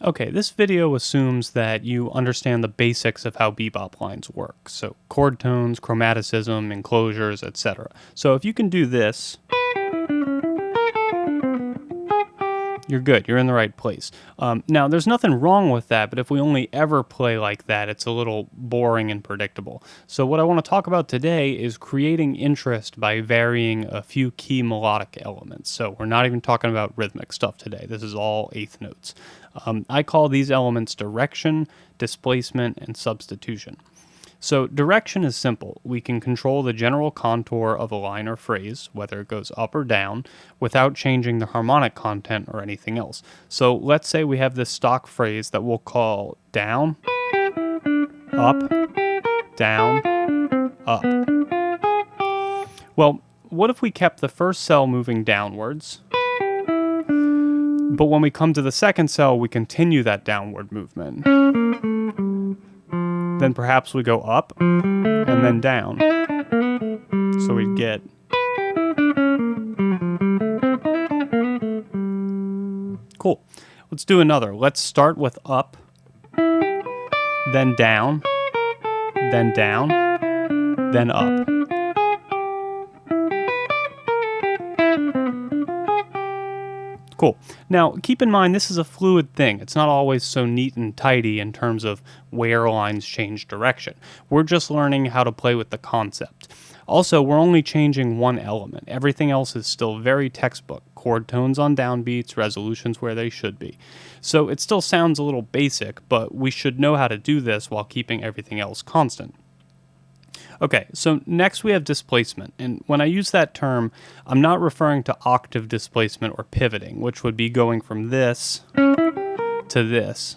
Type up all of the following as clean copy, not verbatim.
Okay, this video assumes that you understand the basics of how bebop lines work, so chord tones, chromaticism, enclosures, etc. So if you can do this, you're good, you're in the right place. Now, there's nothing wrong with that, but if we only ever play like that, it's a little boring and predictable. So what I want to talk about today is creating interest by varying a few key melodic elements. So we're not even talking about rhythmic stuff today. This is all eighth notes. I call these elements direction, displacement, and substitution. So direction is simple. We can control the general contour of a line or phrase, whether it goes up or down, without changing the harmonic content or anything else. So let's say we have this stock phrase that we'll call down, up, down, up. Well, what if we kept the first cell moving downwards, but when we come to the second cell, we continue that downward movement? Then perhaps we go up and then down. So we'd get cool. Let's do another. Let's start with up, then down, then down, then up. Cool. Now, keep in mind, this is a fluid thing. It's not always so neat and tidy in terms of where lines change direction. We're just learning how to play with the concept. Also, we're only changing one element. Everything else is still very textbook. Chord tones on downbeats, resolutions where they should be. So it still sounds a little basic, but we should know how to do this while keeping everything else constant. Okay, so next we have displacement, and when I use that term, I'm not referring to octave displacement or pivoting, which would be going from this to this.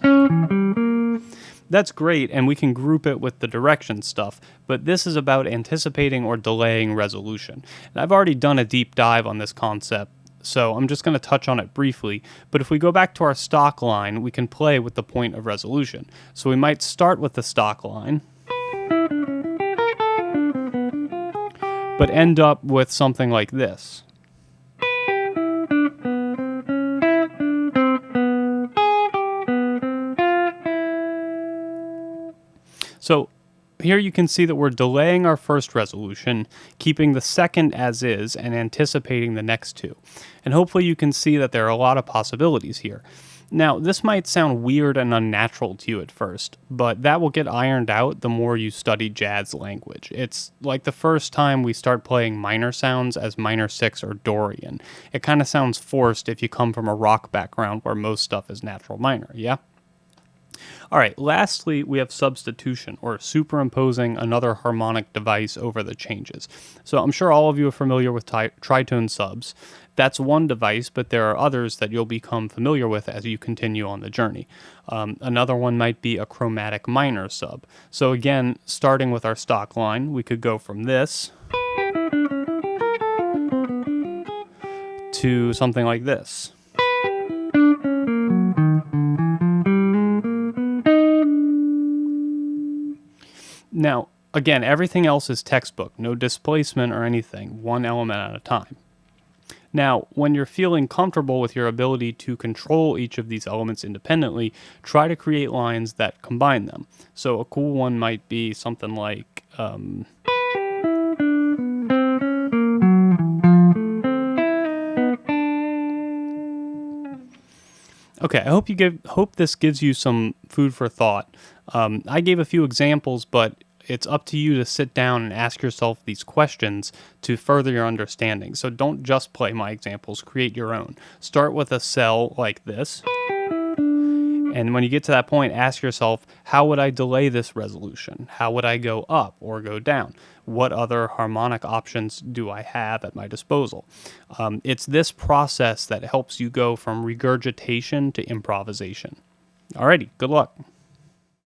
That's great, and we can group it with the direction stuff, but this is about anticipating or delaying resolution. And I've already done a deep dive on this concept, so I'm just going to touch on it briefly, but if we go back to our stock line, we can play with the point of resolution. So we might start with the stock line, but end up with something like this. So here you can see that we're delaying our first resolution, keeping the second as is, and anticipating the next two. And hopefully you can see that there are a lot of possibilities here. Now, this might sound weird and unnatural to you at first, but that will get ironed out the more you study jazz language. It's like the first time we start playing minor sounds as minor six or Dorian. It kind of sounds forced if you come from a rock background where most stuff is natural minor, yeah? All right, lastly, we have substitution, or superimposing another harmonic device over the changes. So I'm sure all of you are familiar with tritone subs. That's one device, but there are others that you'll become familiar with as you continue on the journey. Another one might be a chromatic minor sub. So again, starting with our stock line, we could go from this to something like this. Now, again, everything else is textbook, no displacement or anything, one element at a time. Now, when you're feeling comfortable with your ability to control each of these elements independently, try to create lines that combine them. So a cool one might be something like, okay, I hope this gives you some food for thought. I gave a few examples, but it's up to you to sit down and ask yourself these questions to further your understanding. So don't just play my examples, create your own. Start with a cell like this. And when you get to that point, ask yourself, how would I delay this resolution? How would I go up or go down? What other harmonic options do I have at my disposal? It's this process that helps you go from regurgitation to improvisation. Alrighty, good luck.